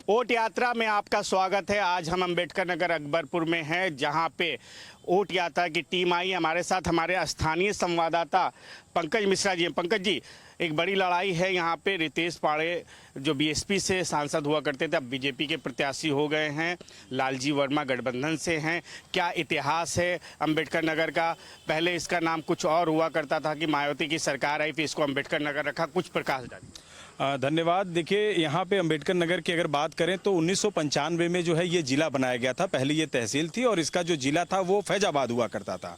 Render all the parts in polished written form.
Vote यात्रा में आपका स्वागत है। आज हम अंबेडकर नगर अकबरपुर में हैं, जहां पे वोट यात्रा की टीम आई। हमारे साथ हमारे स्थानीय संवाददाता पंकज मिश्रा जी हैं। पंकज जी, एक बड़ी लड़ाई है यहाँ पे। रितेश पाड़े जो बीएसपी से सांसद हुआ करते थे, अब बीजेपी के प्रत्याशी हो गए हैं। लालजी वर्मा गठबंधन से हैं। क्या इतिहास है अंबेडकर नगर का? पहले इसका नाम कुछ और हुआ करता था कि मायावती की सरकार आई, फिर इसको अंबेडकर नगर रखा। कुछ प्रकाश डालिए। धन्यवाद। देखिए, यहाँ पे अंबेडकर नगर की अगर बात करें तो 1995 में जो है ये जिला बनाया गया था। पहले ये तहसील थी और इसका जो जिला था वो फैजाबाद हुआ करता था।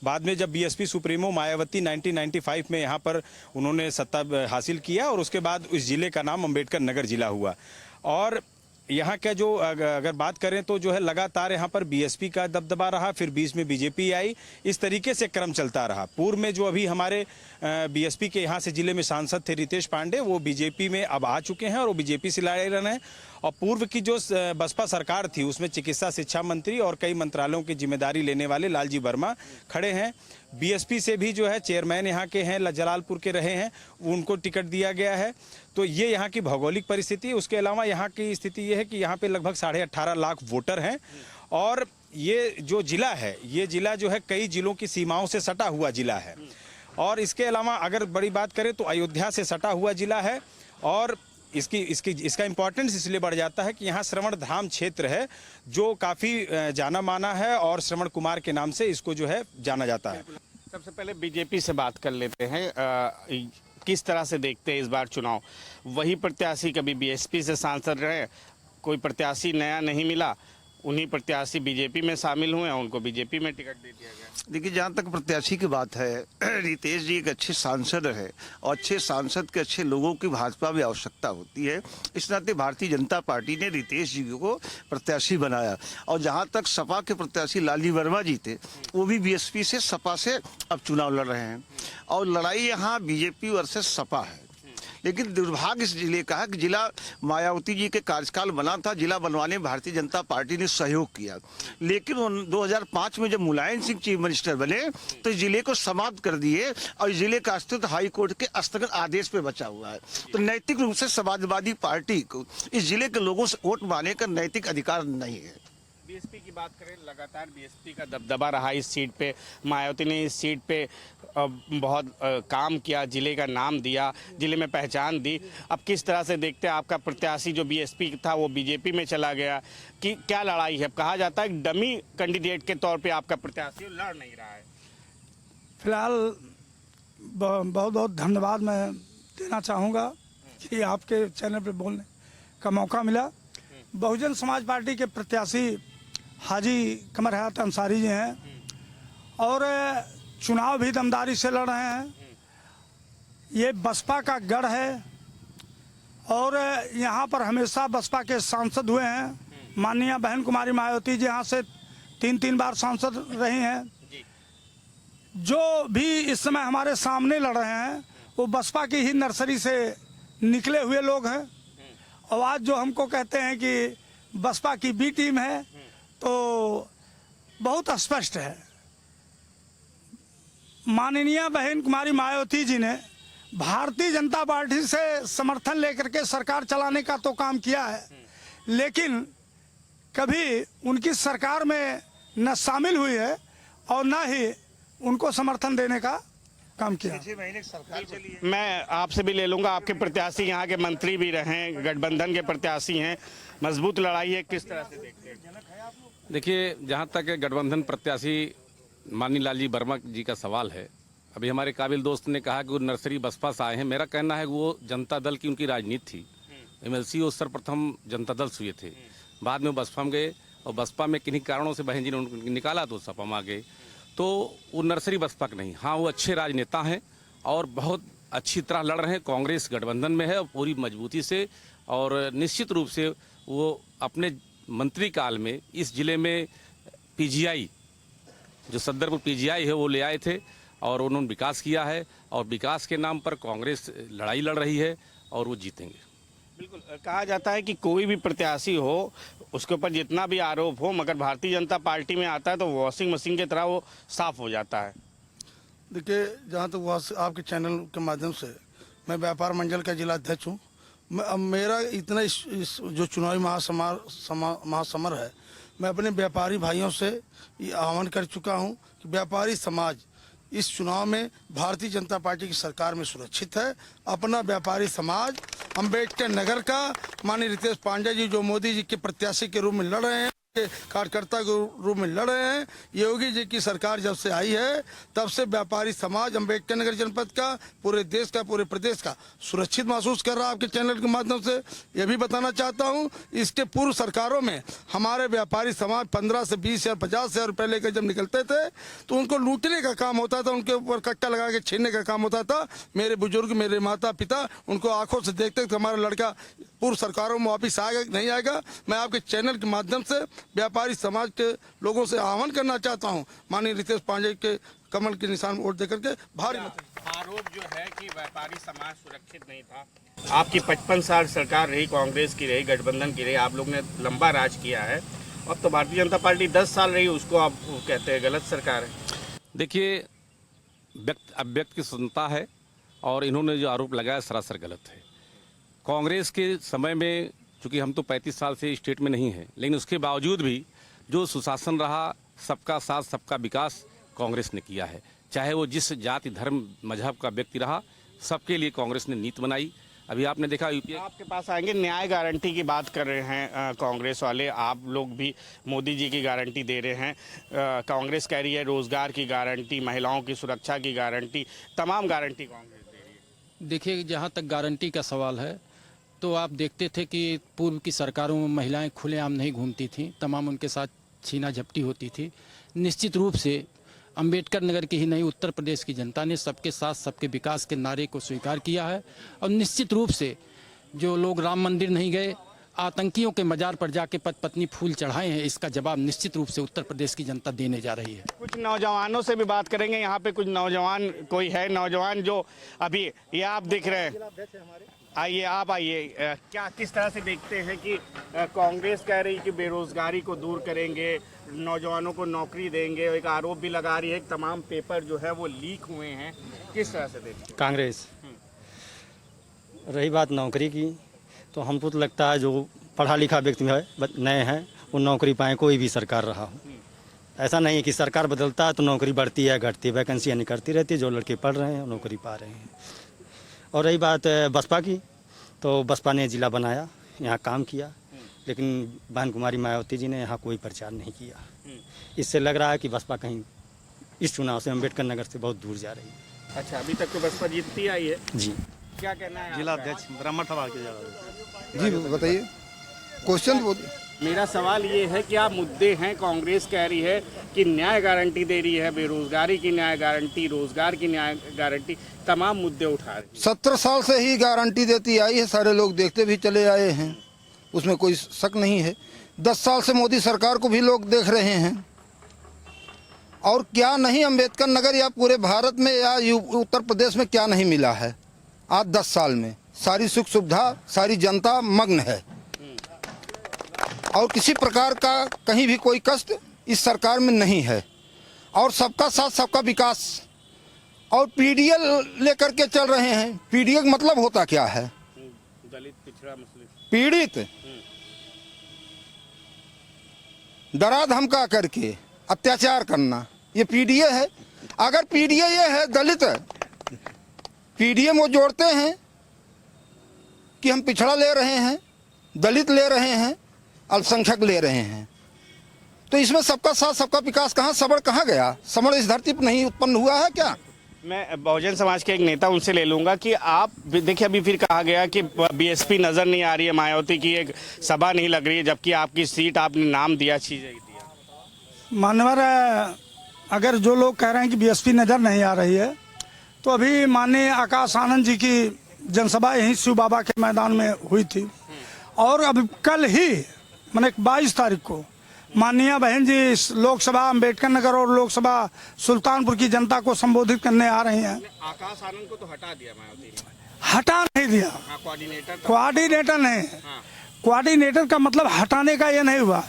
बाद में जब बीएसपी सुप्रीमो मायावती 1995 में यहाँ पर उन्होंने सत्ता हासिल किया और उसके बाद इस जिले का नाम अंबेडकर नगर जिला हुआ। और यहाँ का जो अगर बात करें तो जो है लगातार यहाँ पर बीएसपी का दबदबा रहा, फिर बीच में बीजेपी आई, इस तरीके से क्रम चलता रहा। पूर्व में जो अभी हमारे बीएसपी के यहाँ से जिले में सांसद थे रितेश पांडे, वो बीजेपी में अब आ चुके हैं और वो बीजेपी से लड़े रहे हैं। और पूर्व की जो बसपा सरकार थी उसमें चिकित्सा शिक्षा मंत्री और कई मंत्रालयों की जिम्मेदारी लेने वाले लालजी वर्मा खड़े हैं। बीएसपी से भी जो है चेयरमैन यहाँ के हैं, जलालपुर के रहे हैं, उनको टिकट दिया गया है। तो ये यहाँ की भौगोलिक परिस्थिति है। उसके अलावा यहाँ की स्थिति ये है कि यहाँ पे लगभग 18.5 लाख वोटर हैं और ये जो जिला है, ये जिला जो है कई जिलों की सीमाओं से सटा हुआ जिला है। और इसके अलावा अगर बड़ी बात करें तो अयोध्या से सटा हुआ जिला है। और इसका इम्पोर्टेंस इसलिए बढ़ जाता है कि यहाँ श्रवण धाम क्षेत्र है जो काफ़ी जाना माना है और श्रवण कुमार के नाम से इसको जो है जाना जाता है। सबसे पहले बीजेपी से बात कर लेते हैं। किस तरह से देखते हैं इस बार चुनाव? वही प्रत्याशी कभी बीएसपी से सांसद रहे, कोई प्रत्याशी नया नहीं मिला, उन्हीं प्रत्याशी बीजेपी में शामिल हुए, उनको बीजेपी में टिकट दे दिया गया। देखिए, जहाँ तक प्रत्याशी की बात है, रितेश जी एक अच्छे सांसद है और अच्छे सांसद के अच्छे लोगों की भाजपा में आवश्यकता होती है। इस नाते भारतीय जनता पार्टी ने रितेश जी को प्रत्याशी बनाया। और जहाँ तक सपा के प्रत्याशी लालजी वर्मा जी थे, वो भी बीएसपी से सपा से अब चुनाव लड़ रहे हैं और लड़ाई यहाँ बीजेपी वर्सेस सपा है। लेकिन दुर्भाग्य इस जिले का है कि जिला मायावती जी के कार्यकाल बना था, जिला बनवाने में भारतीय जनता पार्टी ने सहयोग किया। लेकिन 2005 में जब मुलायम सिंह चीफ मिनिस्टर बने तो इस जिले को समाप्त कर दिए और इस जिले का अस्तित्व हाई कोर्ट के स्थगन आदेश पे बचा हुआ है। तो नैतिक रूप से समाजवादी पार्टी को इस जिले के लोगों से वोट मांगने का नैतिक अधिकार नहीं है। बीएसपी की बात करें, लगातार बीएसपी का दबदबा रहा इस सीट पे। मायावती ने इस सीट पे बहुत काम किया, जिले का नाम दिया, जिले में पहचान दी। अब किस तरह से देखते हैं, आपका प्रत्याशी जो बीएसपी था वो बीजेपी में चला गया, कि क्या लड़ाई है? कहा जाता है डमी कैंडिडेट के तौर पे आपका प्रत्याशी लड़ नहीं रहा है। फिलहाल बहुत बहुत धन्यवाद मैं देना चाहूँगा कि आपके चैनल पर बोलने का मौका मिला। बहुजन समाज पार्टी के प्रत्याशी हाजी कमर हयात अंसारी जी हैं और चुनाव भी दमदारी से लड़ रहे हैं। ये बसपा का गढ़ है और यहाँ पर हमेशा बसपा के सांसद हुए हैं। माननीय बहन कुमारी मायावती जी यहाँ से 3 बार सांसद रही हैं। जो भी इस समय हमारे सामने लड़ रहे हैं वो बसपा की ही नर्सरी से निकले हुए लोग हैं। और आज जो हमको कहते हैं कि बसपा की बी टीम है, तो बहुत स्पष्ट है। माननीय बहन कुमारी मायावती जी ने भारतीय जनता पार्टी से समर्थन लेकर के सरकार चलाने का तो काम किया है, लेकिन कभी उनकी सरकार में न शामिल हुई है और न ही उनको समर्थन देने का काम किया। 6 महीने सरकार चली है। मैं आपसे भी ले लूंगा, आपके प्रत्याशी यहाँ के मंत्री भी रहे, गठबंधन के प्रत्याशी हैं, मजबूत लड़ाई है, किस तरह से देखते हैं? देखिए, जहाँ तक गठबंधन प्रत्याशी माननीय लालजी वर्मा जी का सवाल है, अभी हमारे काबिल दोस्त ने कहा कि वो नर्सरी बसपा से आए हैं। मेरा कहना है कि वो जनता दल की उनकी राजनीति थी। एमएलसी वो सर्वप्रथम जनता दल से हुए थे, बाद में बसपा में गए और बसपा में किन्हीं कारणों से बहन जी ने उनको निकाला तो सपा में आ गए। तो वो नर्सरी बसपा का नहीं, हाँ वो अच्छे राजनेता हैं और बहुत अच्छी तरह लड़ रहे हैं। कांग्रेस गठबंधन में है पूरी मजबूती से और निश्चित रूप से वो अपने मंत्री काल में इस जिले में पीजीआई, जो सदरपुर पीजीआई है, वो ले आए थे और उन्होंने विकास किया है और विकास के नाम पर कांग्रेस लड़ाई लड़ रही है और वो जीतेंगे। बिल्कुल, कहा जाता है कि कोई भी प्रत्याशी हो उसके ऊपर जितना भी आरोप हो, मगर भारतीय जनता पार्टी में आता है तो वॉशिंग मशीन की तरह वो साफ हो जाता है। देखिए, जहाँ तक आपके चैनल के माध्यम से, मैं व्यापार मंडल का जिला अध्यक्ष हूँ। मेरा इतना इस जो चुनावी महासमर है, मैं अपने व्यापारी भाइयों से ये आह्वान कर चुका हूं कि व्यापारी समाज इस चुनाव में भारतीय जनता पार्टी की सरकार में सुरक्षित है। अपना व्यापारी समाज अंबेडकर नगर का माननीय रितेश पांडे जी जो मोदी जी के प्रत्याशी के रूप में लड़ रहे हैं, कार्यकर्ता के रूप में लड़ रहे हैं, योगी जी की सरकार जब से आई है तब से व्यापारी समाज अंबेडकर नगर जनपद का, पूरे देश का, पूरे प्रदेश का सुरक्षित महसूस कर रहा है। आपके चैनल के माध्यम से यह भी बताना चाहता हूं, इसके पूर्व सरकारों में हमारे व्यापारी समाज 15 से 20 या 50 हजार रुपये लेकर जब निकलते थे तो उनको लूटने का काम होता था, उनके ऊपर कट्टा लगा के छीनने का काम होता था। मेरे बुजुर्ग, मेरे माता पिता उनको आंखों से देखते थे हमारा लड़का पूर्व सरकारों में वापिस आएगा कि नहीं आएगा। मैं आपके चैनल के माध्यम से व्यापारी समाज के लोगों से आह्वान करना चाहता हूं, माननीय रितेश पांडे के कमल के निशान वोट देकर के भारी आरोप जो है कि व्यापारी समाज सुरक्षित नहीं था। आपकी 55 साल सरकार रही, कांग्रेस की रही, गठबंधन की रही, आप लोग ने लंबा राज किया है। अब तो भारतीय जनता पार्टी 10 साल रही, उसको आप कहते हैं गलत सरकार है। देखिए, व्यक्ति की स्वतंत्रता है और इन्होंने जो आरोप लगाया सरासर गलत है। कांग्रेस के समय में, चूँकि हम तो 35 साल से स्टेट में नहीं हैं, लेकिन उसके बावजूद भी जो सुशासन रहा, सबका साथ सबका विकास कांग्रेस ने किया है। चाहे वो जिस जाति, धर्म, मजहब का व्यक्ति रहा, सबके लिए कांग्रेस ने नीति बनाई। अभी आपने देखा यूपीए आपके पास आएंगे, न्याय गारंटी की बात कर रहे हैं कांग्रेस वाले, आप लोग भी मोदी जी की गारंटी दे रहे हैं। कांग्रेस कह रही है रोजगार की गारंटी, महिलाओं की सुरक्षा की गारंटी, तमाम गारंटी कांग्रेस दे रही है। देखिए, जहाँ तक गारंटी का सवाल है तो आप देखते थे कि पूर्व की सरकारों में महिलाएं खुलेआम नहीं घूमती थीं, तमाम उनके साथ छीना झपटी होती थी। निश्चित रूप से अंबेडकर नगर की ही नहीं, उत्तर प्रदेश की जनता ने सबके साथ सबके विकास के नारे को स्वीकार किया है। और निश्चित रूप से जो लोग राम मंदिर नहीं गए, आतंकियों के मजार पर जाके पति पत्नी फूल चढ़ाए हैं, इसका जवाब निश्चित रूप से उत्तर प्रदेश की जनता देने जा रही है। कुछ नौजवानों से भी बात करेंगे। यहाँ पे कुछ नौजवान, कोई है नौजवान जो अभी, ये आप दिख रहे हैं, आइए आप आइए, क्या किस तरह से देखते हैं कि कांग्रेस कह रही कि बेरोजगारी को दूर करेंगे, नौजवानों को नौकरी देंगे, एक आरोप भी लगा रही है कि तमाम पेपर जो है वो लीक हुए हैं, किस तरह से देखते हैं? कांग्रेस, रही बात नौकरी की, तो हमको तो लगता है जो पढ़ा लिखा व्यक्ति है, नए हैं, वो नौकरी पाएँ, कोई भी सरकार रहा हो। ऐसा नहीं है कि सरकार बदलता है तो नौकरी बढ़ती है घटती है, वैकेंसियाँ निकलती रहती है, जो लड़के पढ़ रहे हैं नौकरी पा रहे हैं। और रही बात बसपा की, तो बसपा ने जिला बनाया, यहाँ काम किया, लेकिन बहन कुमारी मायावती जी ने यहाँ कोई प्रचार नहीं किया। इससे लग रहा है कि बसपा कहीं इस चुनाव से अंबेडकर नगर से बहुत दूर जा रही है। अच्छा, अभी तक तो बसपा जीतती आई है जी। क्या कहना है? जिला अध्यक्ष ब्राह्मण सभा के जी बताइए, क्वेश्चन। मेरा सवाल ये है कि आप मुद्दे हैं, कांग्रेस कह रही है कि न्याय गारंटी दे रही है, बेरोजगारी की न्याय गारंटी, रोजगार की न्याय गारंटी, तमाम मुद्दे उठा रही है। 70 साल से ही गारंटी देती आई है, सारे लोग देखते भी चले आए हैं, उसमें कोई शक नहीं है। 10 साल से मोदी सरकार को भी लोग देख रहे हैं। और क्या नहीं अंबेडकर नगर या पूरे भारत में या उत्तर प्रदेश में क्या नहीं मिला है आज 10 साल में। सारी सुख सुविधा, सारी जनता मग्न है और किसी प्रकार का कहीं भी कोई कष्ट इस सरकार में नहीं है। और सबका साथ सबका विकास, और पीडीएल लेकर के चल रहे हैं। पीडीएल मतलब होता क्या है? दलित, पिछड़ा, मुस्लिम, पीड़ित, डरा धमका करके अत्याचार करना, ये पीडीए है। अगर पीडीए ये है दलित, पीडीए वो जोड़ते हैं कि हम पिछड़ा ले रहे हैं, दलित ले रहे हैं, अल्पसंख्यक ले रहे हैं, तो इसमें सबका साथ सबका विकास कहाँ, सबड़ कहाँ गया? सबड़ इस धरती पर नहीं उत्पन्न हुआ है क्या? मैं बहुजन समाज के एक नेता, उनसे ले लूंगा कि आप देखिए, अभी फिर कहा गया कि बीएसपी नजर नहीं आ रही है, मायावती की एक सभा नहीं लग रही है, जबकि आपकी सीट आपने नाम दिया, चीजें दिया। मानवर, अगर जो लोग कह रहे हैं कि बीएसपी नजर नहीं आ रही है, तो अभी माननीय आकाश आनंद जी की जनसभा यहीं शिव बाबा के मैदान में हुई थी। और अब कल ही माने 22 तारीख को माननीय बहन जी लोकसभा अंबेडकर नगर और लोकसभा सुल्तानपुर की जनता को संबोधित करने आ रही हैं। आकाश आनंद को तो हटा दिया मायावती ने। हटा नहीं दिया, कोऑर्डिनेटर नहीं। कोऑर्डिनेटर का मतलब हटाने का ये नहीं हुआ,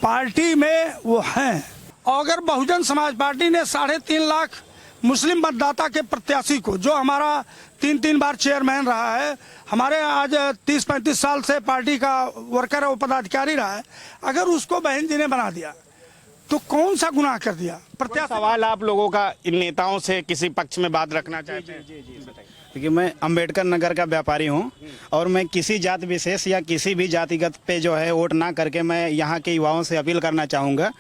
पार्टी में वो हैं। और अगर बहुजन समाज पार्टी ने 3.5 लाख मुस्लिम मतदाता के प्रत्याशी को, जो हमारा 3 बार चेयरमैन रहा है, हमारे आज 30-35 साल से पार्टी का वर्कर और पदाधिकारी रहा है, अगर उसको बहन जी ने बना दिया तो कौन सा गुनाह कर दिया? प्रत्याशी सवाल आप लोगों का इन नेताओं से किसी पक्ष में बात रखना चाहते हैं? क्योंकि मैं अंबेडकर नगर का व्यापारी हूं और मैं किसी जात विशेष या किसी भी जातिगत पे जो है वोट ना करके मैं यहां के युवाओं से अपील करना चाहूँगा,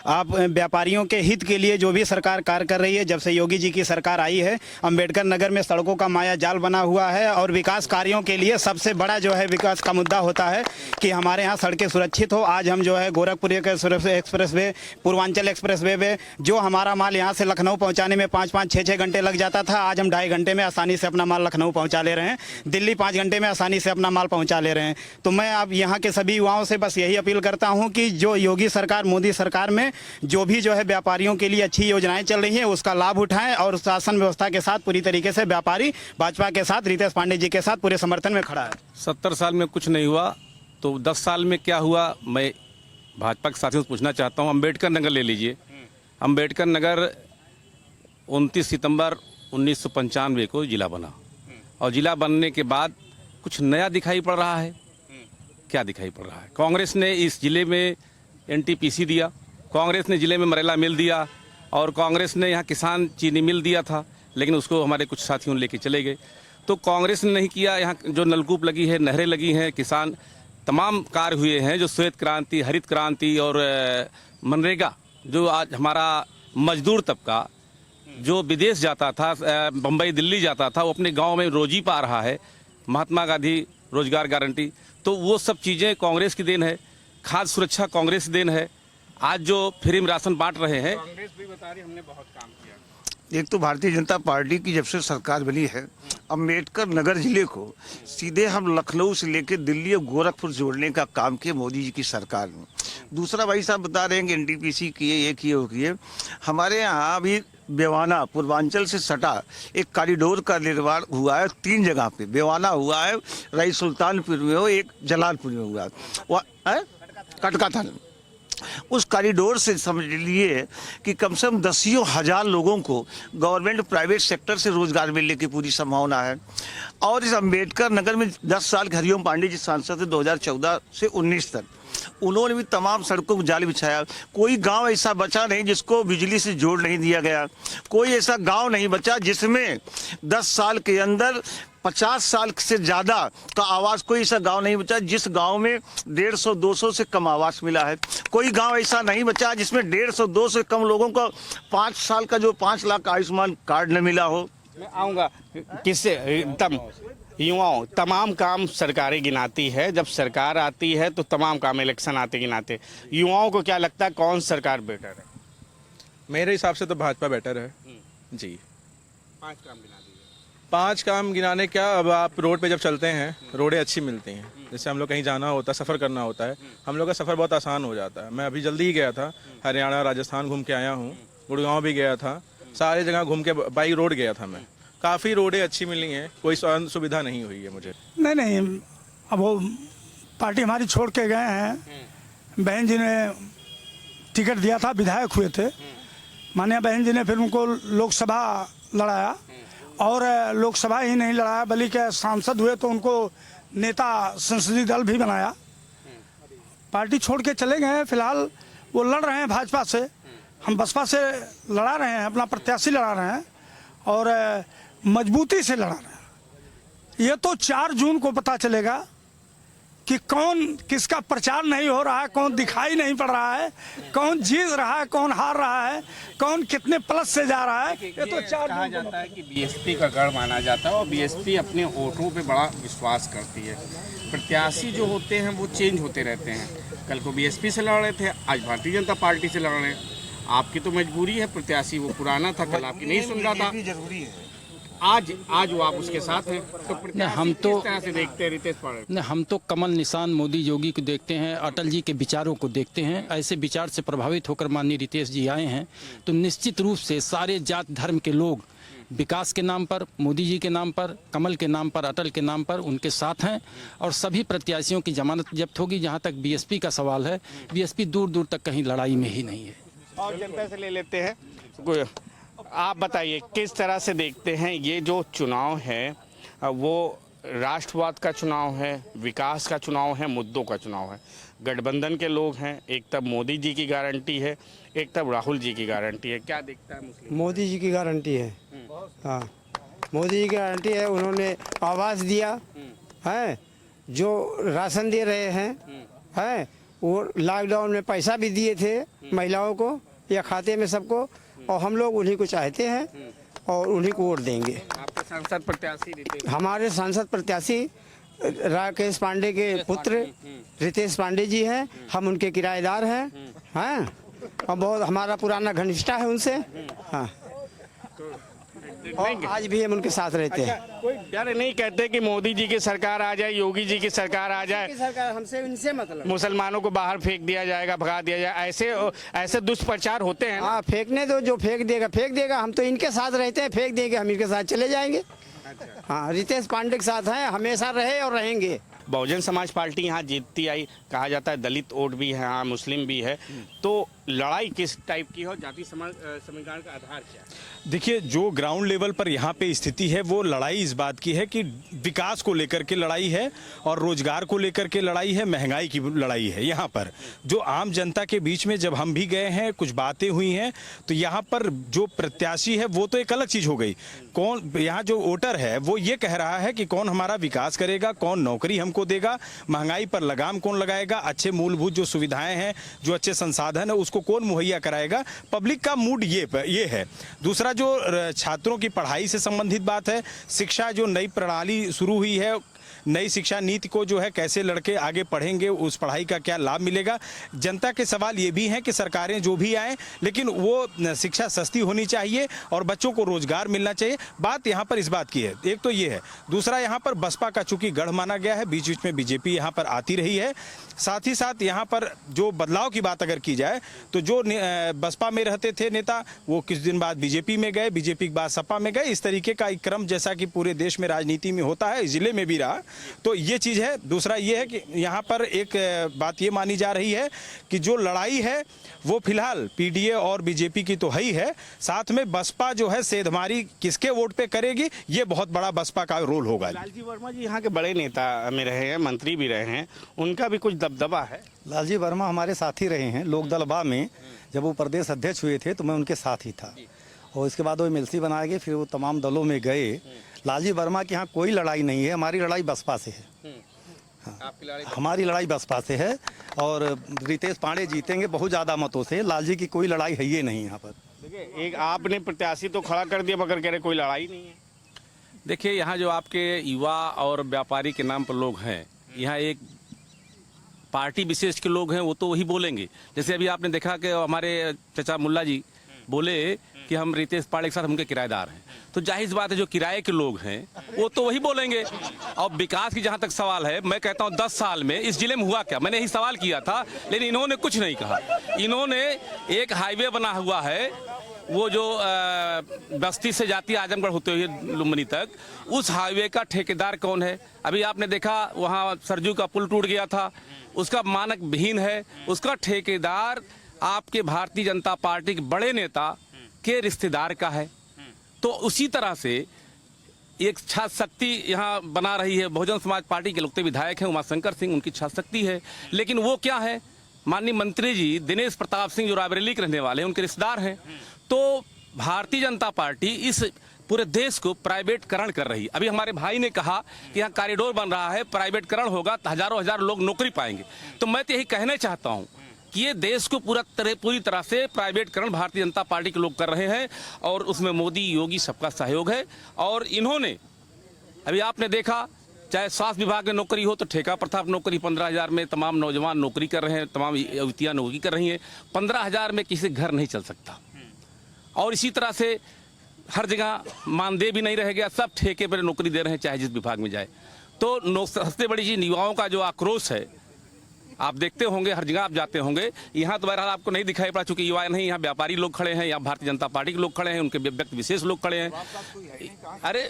आप व्यापारियों के हित के लिए जो भी सरकार कार्य कर रही है, जब से योगी जी की सरकार आई है, अंबेडकर नगर में सड़कों का माया जाल बना हुआ है और विकास कार्यों के लिए सबसे बड़ा जो है विकास का मुद्दा होता है कि हमारे यहाँ सड़कें सुरक्षित हो। आज हम जो है Gorakhpur express way, Purvanchal express way, जो हमारा माल यहाँ से लखनऊ पहुँचाने में 5-5, 6-6 घंटे लग जाता था, आज हम 2.5 घंटे में आसानी से अपना माल लखनऊ पहुँचा ले रहे हैं। दिल्ली 5 घंटे में आसानी से अपना माल पहुँचा ले रहे हैं। तो मैं अब यहाँ के सभी युवाओं से बस यही अपील करता हूँ कि जो योगी सरकार, मोदी सरकार में जो भी जो है व्यापारियों के लिए अच्छी योजनाएं चल रही हैं उसका लाभ उठाएं और शासन व्यवस्था के साथ पूरी तरीके से व्यापारी भाजपा के साथ, रितेश पांडे जी के साथ पूरे समर्थन में खड़ा है। 70 साल में कुछ नहीं हुआ तो 10 साल में क्या हुआ, मैं भाजपा के साथियों से पूछना चाहता हूं। अंबेडकर नगर ले लीजिए। अंबेडकर नगर 29 सितंबर 1995 को जिला बना और जिला बनने के बाद कुछ नया दिखाई पड़ रहा है? क्या दिखाई पड़ रहा है? कांग्रेस ने इस जिले में NTPC दिया, कांग्रेस ने जिले में मरेला मिल दिया और कांग्रेस ने यहाँ किसान चीनी मिल दिया था, लेकिन उसको हमारे कुछ साथियों लेके चले गए। तो कांग्रेस ने नहीं किया। यहाँ जो नलकूप लगी है, नहरें लगी हैं, किसान तमाम कार्य हुए हैं, जो श्वेत क्रांति, हरित क्रांति और मनरेगा, जो आज हमारा मजदूर तबका जो विदेश जाता था, बम्बई दिल्ली जाता था, वो अपने गाँव में रोजी पा रहा है। महात्मा गांधी रोजगार गारंटी, तो वो सब चीज़ें कांग्रेस की देन है। खाद्य सुरक्षा कांग्रेस की देन है। आज जो फ्री में राशन बांट रहे हैं, कांग्रेस भी बता रही हमने बहुत काम किया। एक तो भारतीय जनता पार्टी की जब से सरकार बनी है, अंबेडकर नगर जिले को सीधे हम लखनऊ से लेकर दिल्ली और गोरखपुर जोड़ने का काम किया मोदी जी की सरकार ने। दूसरा भाई साहब बता रहे हैं कि NTPC किए, ये किए, वो किए। हमारे यहाँ भी बेवाना पूर्वांचल से सटा एक कॉरिडोर का निर्माण हुआ है 3 जगह पे। बेवाना हुआ है, रई सुल्तानपुर में हो, एक जलालपुर में हुआ है, कटका था। उस कॉरिडोर से समझ लिए कि कम से कम 10 हज़ार लोगों को गवर्नमेंट प्राइवेट सेक्टर से रोजगार मिलने की पूरी संभावना है। और इस अंबेडकर नगर में 10 साल हरिओम पांडे जी सांसद थे 2014 से 19 तक, उन्होंने भी तमाम सड़कों को जाल बिछाया। कोई गांव ऐसा बचा नहीं जिसको बिजली से जोड़ नहीं दिया गया। कोई ऐसा गांव नहीं बचा जिसमें 10 साल के अंदर 50 साल से ज़्यादा का आवास, कोई ऐसा गांव नहीं बचा जिस गांव में 150-200 से कम आवास मिला है। कोई गांव ऐसा नहीं बचा जिसमें 150-200 से कम लोगों को 5 साल का जो 5 लाख का आयुष्मान कार्ड न मिला हो। मैं आऊँगा किससे युवाओं, तमाम काम सरकारें गिनाती है। जब सरकार आती है तो तमाम काम इलेक्शन आते गिनाते। युवाओं को क्या लगता है कौन सरकार बेटर है? मेरे हिसाब से तो भाजपा बेटर है जी। 5 काम गिना दीजिए। 5 काम गिनाने क्या, अब आप रोड पे जब चलते हैं, रोडें अच्छी मिलती हैं। जैसे हम लोग कहीं जाना होता है, सफ़र करना होता है, हम लोग का सफ़र बहुत आसान हो जाता है। मैं अभी जल्दी ही गया था, हरियाणा राजस्थान घूम के आया हूँ, गुड़गांव भी गया था, सारे जगह घूम के बाई रोड गया था मैं। काफ़ी रोडें अच्छी मिली हैं, कोई सुविधा नहीं हुई है मुझे। नहीं, अब वो पार्टी हमारी छोड़ के गए हैं। बहन जी ने टिकट दिया था, विधायक हुए थे, माननीय बहन जी ने फिर उनको लोकसभा लड़ाया और लोकसभा ही नहीं लड़ाया बल्कि सांसद हुए तो उनको नेता संसदीय दल भी बनाया। पार्टी छोड़ के चले गए हैं। फिलहाल वो लड़ रहे हैं भाजपा से, हम बसपा से लड़ा रहे हैं, अपना प्रत्याशी लड़ा रहे हैं और मजबूती से लड़ा रहे हैं। ये तो 4 जून को पता चलेगा कि कौन किसका प्रचार नहीं हो रहा है, कौन दिखाई नहीं पड़ रहा है, कौन जीत रहा है, कौन हार रहा है, कौन कितने प्लस से जा रहा है। ये तो 4 कहा जाता है कि BSP का गढ़ माना जाता है और BSP अपने वोटों पे बड़ा विश्वास करती है। प्रत्याशी जो होते हैं वो चेंज होते रहते हैं। कल को BSP से लड़ रहे थे, आज भारतीय जनता पार्टी से लड़ रहे हैं। आपकी तो मजबूरी है, प्रत्याशी वो पुराना था, कल आपकी नहीं सुन रहा था, जरूरी है। आज वो आप उसके साथ हैं। तो प्रत्याशी हम तो किस तरह से देखते हैं रितेश पांडे? हम तो कमल निशान मोदी योगी को देखते हैं, अटल जी के विचारों को देखते हैं। ऐसे विचार से प्रभावित होकर माननीय रितेश जी आए हैं, तो निश्चित रूप से सारे जात धर्म के लोग विकास के नाम पर, मोदी जी के नाम पर, कमल के नाम पर, अटल के नाम पर उनके साथ हैं। और सभी प्रत्याशियों की जमानत जब्त होगी। जहाँ तक BSP का सवाल है, BSP दूर दूर तक कहीं लड़ाई में ही नहीं है। और जनता से ले लेते हैं। आप बताइए किस तरह से देखते हैं ये जो चुनाव है वो राष्ट्रवाद का चुनाव है, विकास का चुनाव है, मुद्दों का चुनाव है। गठबंधन के लोग हैं, एक तरफ मोदी जी की गारंटी है, एक तरफ राहुल जी की गारंटी है। क्या दिखता है मुस्लिम? मोदी जी की गारंटी है। हाँ, मोदी जी की गारंटी है। उन्होंने आवास दिया है, जो राशन दे रहे हैं वो लॉकडाउन में पैसा भी दिए थे महिलाओं को या खाते में सबको, और हम लोग उन्हीं को चाहते हैं और उन्हीं को वोट देंगे। आपके सांसद प्रत्याशी रितेश? हमारे सांसद प्रत्याशी राकेश पांडे के पुत्र रितेश पांडे जी हैं। हम उनके किराएदार हैं और बहुत हमारा पुराना घनिष्ठा है उनसे। हाँ, और आज भी हम उनके साथ रहते हैं। कोई डर नहीं कहते कि मोदी जी की सरकार आ जाए, योगी जी की सरकार आ जाए, सरकार हमसे इनसे मतलब मुसलमानों को बाहर फेंक दिया जाएगा, भगा दिया जाए, ऐसे दुष्प्रचार होते हैं ना? हाँ, फेंकने दो, जो फेंक देगा। हम तो इनके साथ रहते हैं, फेंक देंगे हम इनके साथ चले जाएंगे। हाँ, रितेश पांडे के साथ हैं, हमेशा रहे और रहेंगे। बहुजन समाज पार्टी यहाँ जीतती आई, कहा जाता है दलित वोट भी है, हाँ मुस्लिम भी है, तो लड़ाई किस टाइप की हो? जाति समीकरण का आधार क्या है? देखिए, जो ग्राउंड लेवल पर यहाँ पे स्थिति है वो लड़ाई इस बात की है कि विकास को लेकर के लड़ाई है और रोजगार को लेकर के लड़ाई है, महंगाई की लड़ाई है। यहाँ पर जो आम जनता के बीच में जब हम भी गए हैं, कुछ बातें हुई हैं, तो यहाँ पर जो प्रत्याशी है वो तो एक अलग चीज़ हो गई। कौन यहाँ जो वोटर है वो ये कह रहा है कि कौन हमारा विकास करेगा, कौन नौकरी हमको देगा, महंगाई पर लगाम कौन लगाएगा, अच्छे मूलभूत जो सुविधाएं हैं, जो अच्छे संसाधन है उसको कौन मुहैया कराएगा। पब्लिक का मूड ये है। दूसरा जो छात्रों की पढ़ाई से संबंधित बात है, शिक्षा जो नई प्रणाली शुरू हुई है, नई शिक्षा नीति को जो है कैसे लड़के आगे पढ़ेंगे, उस पढ़ाई का क्या लाभ मिलेगा। जनता के सवाल ये भी हैं कि सरकारें जो भी आए लेकिन वो शिक्षा सस्ती होनी चाहिए और बच्चों को रोजगार मिलना चाहिए। बात यहाँ पर इस बात की है, एक तो ये है। दूसरा, यहाँ पर बसपा का चूंकि गढ़ माना गया है, बीच बीच में बीजेपी यहाँ पर आती रही है। साथ ही साथ यहाँ पर जो बदलाव की बात अगर की जाए तो जो बसपा में रहते थे नेता वो कुछ दिन बाद बीजेपी में गए, बीजेपी के बाद सपा में गए। इस तरीके का एक क्रम जैसा कि पूरे देश में राजनीति में होता है, जिले में भी रहा, तो ये चीज़ है। दूसरा ये है कि यहाँ पर एक बात ये मानी जा रही है कि जो लड़ाई है वो फिलहाल पीडीए और बीजेपी की तो है ही है, साथ में बसपा जो है सेंधमारी किसके वोट पे करेगी, ये बहुत बड़ा बसपा का रोल होगा। लालजी वर्मा जी यहाँ के बड़े नेता में रहे हैं, मंत्री भी रहे हैं, उनका भी कुछ दबदबा है। लालजी वर्मा हमारे साथी रहे हैं लोकदल बा में। जब वो प्रदेश अध्यक्ष हुए थे तो मैं उनके साथ ही था, और इसके बाद वो एमएलसी बनाए गए, फिर वो तमाम दलों में गए। लालजी वर्मा के यहाँ कोई लड़ाई नहीं है, हमारी लड़ाई बसपा से है। हाँ, हमारी लड़ाई बसपा से है और रितेश पांडे जीतेंगे बहुत ज़्यादा मतों से। लालजी की कोई लड़ाई है ये नहीं यहाँ पर। देखिए, एक आपने प्रत्याशी तो खड़ा कर दिया मगर कह रहे कोई लड़ाई नहीं है। देखिए, यहाँ जो आपके युवा और व्यापारी के नाम पर लोग हैं, यहाँ एक पार्टी विशेष के लोग हैं, वो तो वही बोलेंगे। जैसे अभी आपने देखा कि हमारे चचा मुल्ला जी बोले कि हम रितेश पांडे के साथ उनके किराएदार हैं, तो जाहिर सी बात है जो किराए के लोग हैं वो तो वही बोलेंगे। और विकास की जहां तक सवाल है, मैं कहता हूं 10 साल में इस जिले में हुआ क्या, मैंने यही सवाल किया था, लेकिन इन्होंने कुछ नहीं कहा। इन्होंने एक हाईवे बना हुआ है, वो जो बस्ती से जाती है आजमगढ़ होते हुए लुम्बिनी तक, उस हाईवे का ठेकेदार कौन है? अभी आपने देखा वहाँ सरजू का पुल टूट गया था, उसका मानक विहीन है, उसका ठेकेदार आपके भारतीय जनता पार्टी के बड़े नेता के रिश्तेदार का है। तो उसी तरह से एक छात्र शक्ति यहाँ बना रही है। बहुजन समाज पार्टी के लोकप्रिय विधायक हैं उमाशंकर सिंह, उनकी छात्र शक्ति है, लेकिन वो क्या है, माननीय मंत्री जी दिनेश प्रताप सिंह जो रायबरेली के रहने वाले हैं उनके रिश्तेदार हैं। तो भारतीय जनता पार्टी इस पूरे देश को प्राइवेटकरण कर रही है। अभी हमारे भाई ने कहा कि यहाँ कॉरिडोर बन रहा है, प्राइवेटकरण होगा तो हजार लोग नौकरी पाएंगे। तो मैं तो यही कहना चाहता हूँ कि ये देश को पूरी तरह से प्राइवेटकरण भारतीय जनता पार्टी के लोग कर रहे हैं, और उसमें मोदी योगी सबका सहयोग है। और इन्होंने अभी आपने देखा, चाहे स्वास्थ्य विभाग में नौकरी हो तो ठेका प्रथा नौकरी 15,000 में तमाम नौजवान नौकरी कर रहे हैं, तमाम युवतियाँ नौकरी कर रही हैं। 15,000 में किसी घर नहीं चल सकता। और इसी तरह से हर जगह मानदेय भी नहीं रह गया, सब ठेके पर नौकरी दे रहे हैं चाहे जिस विभाग में जाए। तो सबसे बड़ी चीज युवाओं का जो आक्रोश है, आप देखते होंगे हर जगह आप जाते होंगे। यहाँ तो बहरहाल आपको नहीं दिखाई पड़ा चूंकि युवा नहीं, यहाँ व्यापारी लोग खड़े हैं, यहाँ भारतीय जनता पार्टी के लोग खड़े हैं, उनके व्यक्ति विशेष लोग खड़े हैं। अरे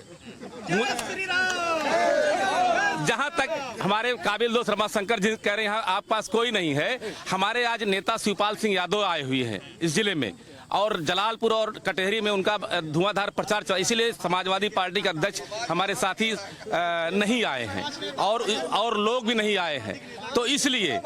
जहाँ तक हमारे काबिल दोस्त रमाशंकर जी कह रहे हैं आप पास कोई नहीं है, हमारे आज नेता शिवपाल सिंह यादव आए हुए हैं इस जिले में, और जलालपुर और कटहरी में उनका धुआंधार प्रचार चला। इसीलिए समाजवादी पार्टी के अध्यक्ष हमारे साथी नहीं आए हैं और लोग भी नहीं आए हैं। तो इसलिए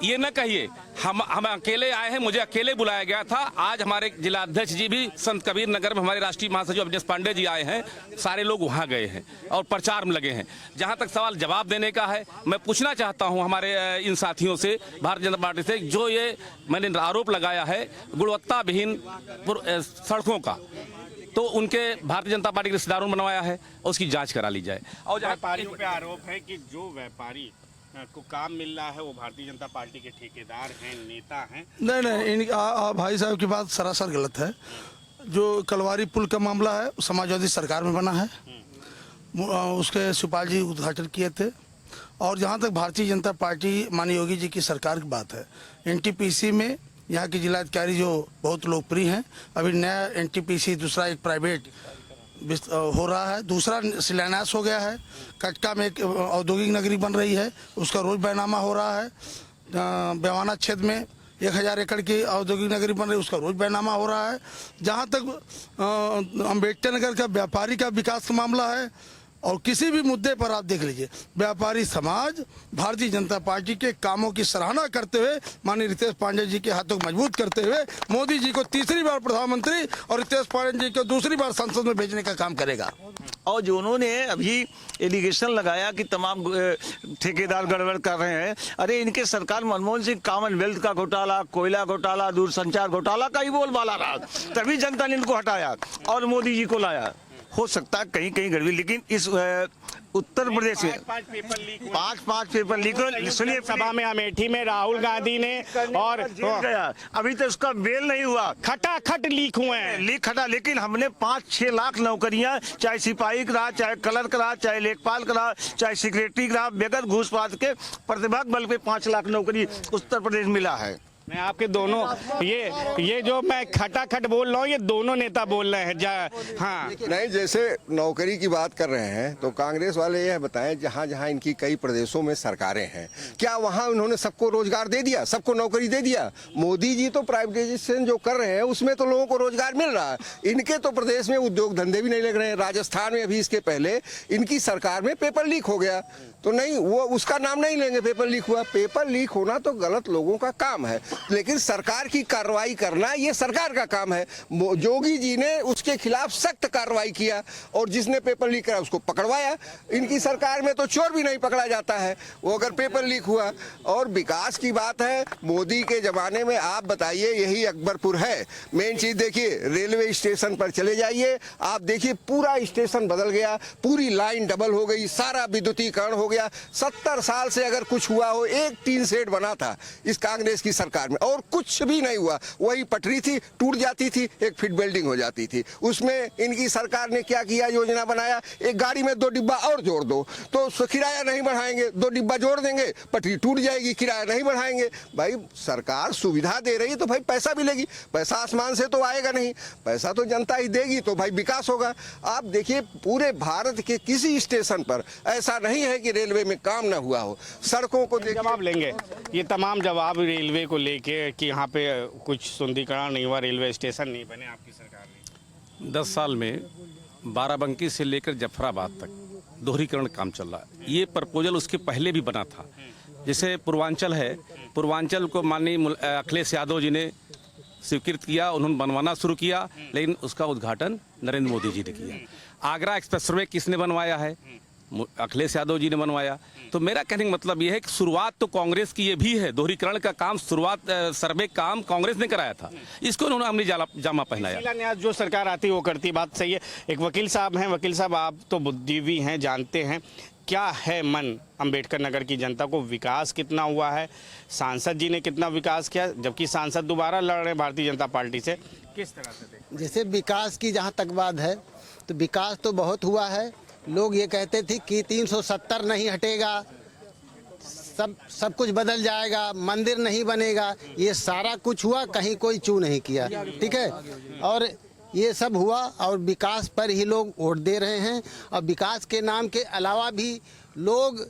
ये न कहिए हम अकेले आए हैं, मुझे अकेले बुलाया गया था। आज हमारे जिला अध्यक्ष जी भी संत कबीर नगर में, हमारे राष्ट्रीय महासचिव अवनीश पांडे जी आए हैं, सारे लोग वहाँ गए हैं और प्रचार में लगे हैं। जहाँ तक सवाल जवाब देने का है, मैं पूछना चाहता हूँ हमारे इन साथियों से भारतीय जनता पार्टी से, जो ये मैंने आरोप लगाया है गुणवत्ता विहीन सड़कों का, तो उनके भारतीय जनता पार्टी के रिश्तेदारों ने बनवाया है, उसकी जांच करा ली जाए। और व्यापारियों पे आरोप है कि जो व्यापारी को काम मिल रहा है वो भारतीय जनता पार्टी के ठेकेदार हैं, नेता हैं। नहीं, भाई साहब की बात सरासर गलत है। जो कलवारी पुल का मामला है समाजवादी सरकार में बना है, उसके शिवपाल जी उद्घाटन किए थे। और जहाँ तक भारतीय जनता पार्टी माननीय योगी जी की सरकार की बात है, एनटीपीसी में यहाँ के जिलाधिकारी जो बहुत लोकप्रिय हैं, अभी नया एनटीपीसी दूसरा एक प्राइवेट हो रहा है, दूसरा शिलान्यास हो गया है। कटका में एक औद्योगिक नगरी बन रही है, उसका रोज बैनामा हो रहा है। बेवाना क्षेत्र में 1000 एकड़ की औद्योगिक नगरी बन रही है, उसका रोज बैनामा हो रहा है। जहाँ तक अम्बेडकर नगर का व्यापारी का विकास का मामला है, और किसी भी मुद्दे पर आप देख लीजिए, व्यापारी समाज भारतीय जनता पार्टी के कामों की सराहना करते हुए, माननीय रितेश पांडे जी के हाथों को मजबूत करते हुए, मोदी जी को तीसरी बार प्रधानमंत्री और रितेश पांडे जी को दूसरी बार संसद में भेजने का काम करेगा। और जो उन्होंने अभी एलिगेशन लगाया कि तमाम ठेकेदार गड़बड़ कर रहे हैं, अरे इनके सरकार मनमोहन सिंह कॉमनवेल्थ का घोटाला, कोयला घोटाला, दूरसंचार घोटाला का ही बोलबाला रहा, तभी जनता ने इनको हटाया और मोदी जी को लाया। हो सकता है कहीं कहीं गड़बड़ी, लेकिन इस उत्तर प्रदेश में 5 पेपर लीक। सुनिए, सभा में अमेठी में राहुल गांधी ने और गया, अभी तक उसका बेल नहीं हुआ, खटाखट लीक हुए हैं, लीक खटा। लेकिन हमने 5-6 लाख नौकरियां, चाहे सिपाही का रहा, चाहे क्लर्क रहा, चाहे लेखपाल का रहा, चाहे सेक्रेटरी का रहा, बगैर घूसपात के प्रतिभा बल पे 5 लाख नौकरी उत्तर प्रदेश मिला है। मैं आपके दोनों ये जो मैं खटाखट बोल रहा हूँ, ये दोनों नेता बोल रहे हैं। हाँ नहीं, जैसे नौकरी की बात कर रहे हैं तो कांग्रेस वाले यह बताएं, जहाँ जहाँ इनकी कई प्रदेशों में सरकारें हैं, क्या वहाँ उन्होंने सबको रोजगार दे दिया, सबको नौकरी दे दिया? मोदी जी तो प्राइवेटाइजेशन जो कर रहे हैं उसमें तो लोगों को रोजगार मिल रहा है, इनके तो प्रदेश में उद्योग धंधे भी नहीं लग रहे हैं। राजस्थान में अभी इसके पहले इनकी सरकार में पेपर लीक हो गया, तो नहीं, वो उसका नाम नहीं लेंगे, पेपर लीक हुआ। पेपर लीक होना तो गलत लोगों का काम है, लेकिन सरकार की कार्रवाई करना ये सरकार का काम है। योगी जी ने उसके खिलाफ सख्त कार्रवाई किया और जिसने पेपर लीक करा उसको पकड़वाया। इनकी सरकार में तो चोर भी नहीं पकड़ा जाता है वो अगर पेपर लीक हुआ। और विकास की बात है, मोदी के जमाने में आप बताइए, यही अकबरपुर है। मेन चीज देखिए, रेलवे स्टेशन पर चले जाइए, आप देखिए पूरा स्टेशन बदल गया, पूरी लाइन डबल हो गई, सारा विद्युतीकरण हो गया। 70 साल से अगर कुछ हुआ हो, एक टीन शेड बना था इस कांग्रेस की सरकार में और कुछ भी नहीं हुआ। वही पटरी थी, टूट जाती थी, 1 फीट बिल्डिंग हो जाती थी। उसमें इनकी सरकार ने क्या किया, योजना बनाया, एक गाड़ी में 2 डिब्बा और जोड़ दो, तो किराया नहीं बढ़ाएंगे, 2 डिब्बा जोड़ देंगे, पटरी टूट जाएगी, किराया नहीं बढ़ाएंगे। भाई सरकार सुविधा दे रही है तो भाई पैसा मिलेगी, पैसा आसमान से तो आएगा नहीं, पैसा तो जनता ही देगी, तो भाई विकास होगा। आप देखिए पूरे भारत के किसी स्टेशन पर ऐसा नहीं है कि रेलवे में काम ना हुआ हो। सड़कों को जवाब लेंगे, ये तमाम जवाब रेलवे को लेके कि यहाँ पे कुछ सुंदरीकरण नहीं हुआ, रेलवे स्टेशन नहीं बने आपकी सरकार ने। 10 साल में बाराबंकी से लेकर जफराबाद तक दोहरीकरण काम चल रहा है। ये प्रपोजल उसके पहले भी बना था। जैसे पूर्वांचल है, पूर्वांचल को माननीय अखिलेश यादव जी ने स्वीकृत किया, उन्होंने बनवाना शुरू किया, लेकिन उसका उद्घाटन नरेंद्र मोदी जी ने किया। आगरा एक्सप्रेसवे किसने बनवाया है? अखिलेश यादव जी ने बनवाया। तो मेरा कहने का मतलब ये है कि शुरुआत तो कांग्रेस की ये भी है, दोहरीकरण का काम शुरुआत सर्वे काम कांग्रेस ने कराया था, इसको उन्होंने हमने जामा पहनाया। शिलान्यास जो सरकार आती है वो करती, बात सही है। एक वकील साहब हैं, वकील साहब आप तो बुद्धिजीवी हैं, जानते हैं क्या है मन अंबेडकर नगर की जनता को, विकास कितना हुआ है, सांसद जी ने कितना विकास किया, जबकि सांसद दोबारा लड़ रहे हैं भारतीय जनता पार्टी से, किस तरह से देखें? जैसे विकास की जहाँ तक बात है तो विकास तो बहुत हुआ है। लोग ये कहते थे कि 370 नहीं हटेगा, सब कुछ बदल जाएगा, मंदिर नहीं बनेगा, ये सारा कुछ हुआ, कहीं कोई चू नहीं किया, ठीक है। और ये सब हुआ और विकास पर ही लोग वोट दे रहे हैं। और विकास के नाम के अलावा भी लोग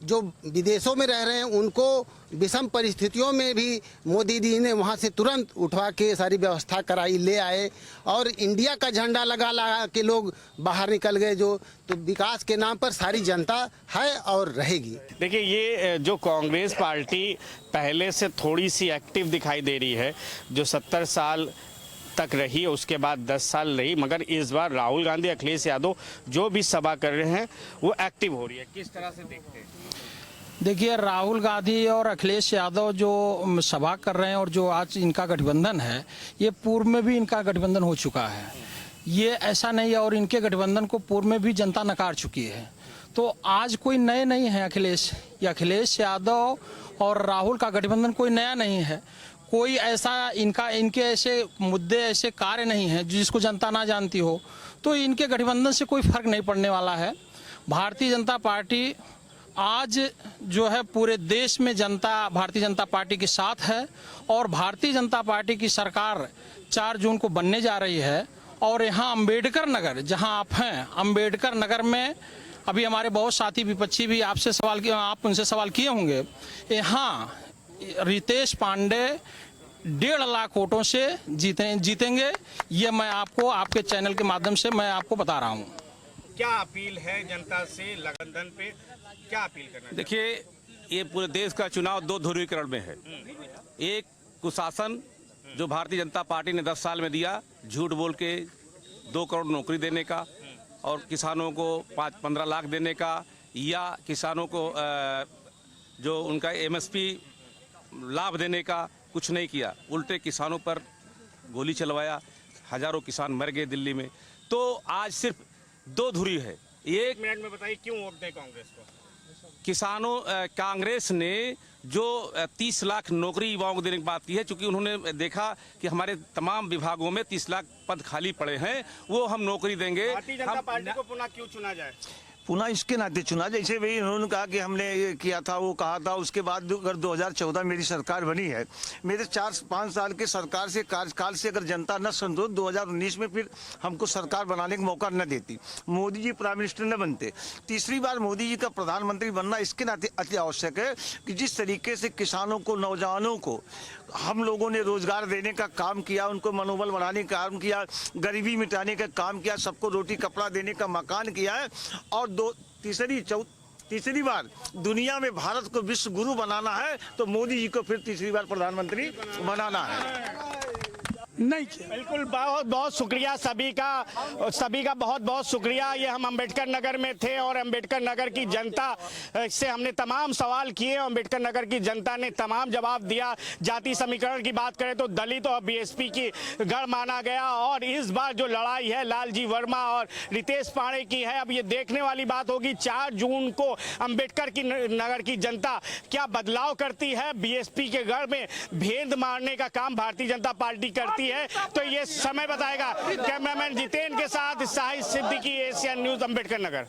जो विदेशों में रह रहे हैं उनको विषम परिस्थितियों में भी मोदी जी ने वहाँ से तुरंत उठवा के सारी व्यवस्था कराई, ले आए और इंडिया का झंडा लगा लगा के लोग बाहर निकल गए। जो तो विकास के नाम पर सारी जनता है और रहेगी। देखिए, ये जो कांग्रेस पार्टी पहले से थोड़ी सी एक्टिव दिखाई दे रही है, जो 70 साल तक रही, उसके बाद 10 साल रही, मगर इस बार राहुल गांधी, अखिलेश यादव जो भी सभा कर रहे हैं वो एक्टिव हो रही है। किस तरह से देखते हैं? देखिए, राहुल गांधी और अखिलेश यादव जो सभा कर रहे हैं और जो आज इनका गठबंधन है, ये पूर्व में भी इनका गठबंधन हो चुका है। ये ऐसा नहीं है, और इनके गठबंधन को पूर्व में भी जनता नकार चुकी है। तो आज कोई नए नहीं है। अखिलेश यादव और राहुल का गठबंधन कोई नया नहीं है। कोई ऐसा इनके ऐसे मुद्दे, ऐसे कार्य नहीं हैं जिसको जनता ना जानती हो। तो इनके गठबंधन से कोई फर्क नहीं पड़ने वाला है। भारतीय जनता पार्टी आज जो है पूरे देश में जनता भारतीय जनता पार्टी के साथ है, और भारतीय जनता पार्टी की सरकार 4 जून को बनने जा रही है। और यहाँ अम्बेडकर नगर, जहाँ आप हैं, अम्बेडकर नगर में अभी हमारे बहुत साथी विपक्षी भी आप उनसे सवाल किए होंगे। यहाँ रितेश पांडे 1.5 लाख वोटों से जीतेंगे। ये मैं आपको आपके चैनल के माध्यम से मैं आपको बता रहा हूँ। क्या अपील है जनता से लगनधन पे, क्या अपील करना? देखिए, ये पूरे देश का चुनाव 2 ध्रुवीकरण में है। एक कुशासन जो भारतीय जनता पार्टी ने 10 साल में दिया, झूठ बोल के 2 करोड़ नौकरी देने का और किसानों को 5-15 लाख देने का, या किसानों को जो उनका MSP लाभ देने का कुछ नहीं किया। उल्टे किसानों पर गोली चलवाया, हजारों किसान मर गए दिल्ली में। तो आज सिर्फ 2 धुरी है। एक मिनट में बताइए क्यों वोट दें कांग्रेस को? कांग्रेस ने जो 30 लाख नौकरी युवाओं को देने की बात की है, क्योंकि उन्होंने देखा कि हमारे तमाम विभागों में 30 लाख पद खाली पड़े हैं, वो हम नौकरी देंगे। भारतीय जनता पार्टी को पुनः क्यों चुना जाए? पुनः इसके नाते चुना, जैसे भाई उन्होंने कहा कि हमने ये किया था, वो कहा था। उसके बाद अगर 2014 मेरी सरकार बनी है, मेरे 4-5 साल के सरकार से कार्यकाल से अगर जनता न संतोष 2019 में फिर हमको सरकार बनाने का मौका न देती, मोदी जी प्राइम मिनिस्टर न बनते, तीसरी बार मोदी जी का प्रधानमंत्री बनना इसके नाते अति आवश्यक है कि जिस तरीके से किसानों को, नौजवानों को हम लोगों ने रोजगार देने का काम किया, उनको मनोबल बढ़ाने का काम किया, गरीबी मिटाने का काम किया, सबको रोटी कपड़ा देने का मकान किया है, और तीसरी बार दुनिया में भारत को विश्व गुरु बनाना है, तो मोदी जी को फिर तीसरी बार प्रधानमंत्री बनाना है। नहीं किया। बिल्कुल, बहुत बहुत शुक्रिया सभी का बहुत बहुत शुक्रिया। ये हम अम्बेडकर नगर में थे और अम्बेडकर नगर की जनता से हमने तमाम सवाल किए। अम्बेडकर नगर की जनता ने तमाम जवाब दिया। जाति समीकरण की बात करें तो दलित और BSP की गढ़ माना गया, और इस बार जो लड़ाई है लालजी वर्मा और रितेश पांडे की है। अब ये देखने वाली बात होगी 4 जून को अम्बेडकर की नगर की जनता क्या बदलाव करती है। BSP के गढ़ में भेद मारने का काम भारतीय जनता पार्टी करती है, तो ये समय बताएगा। कैमरामैन जितेन के साथ साहिद सिद्दीकी, एशियन न्यूज, अम्बेडकर नगर।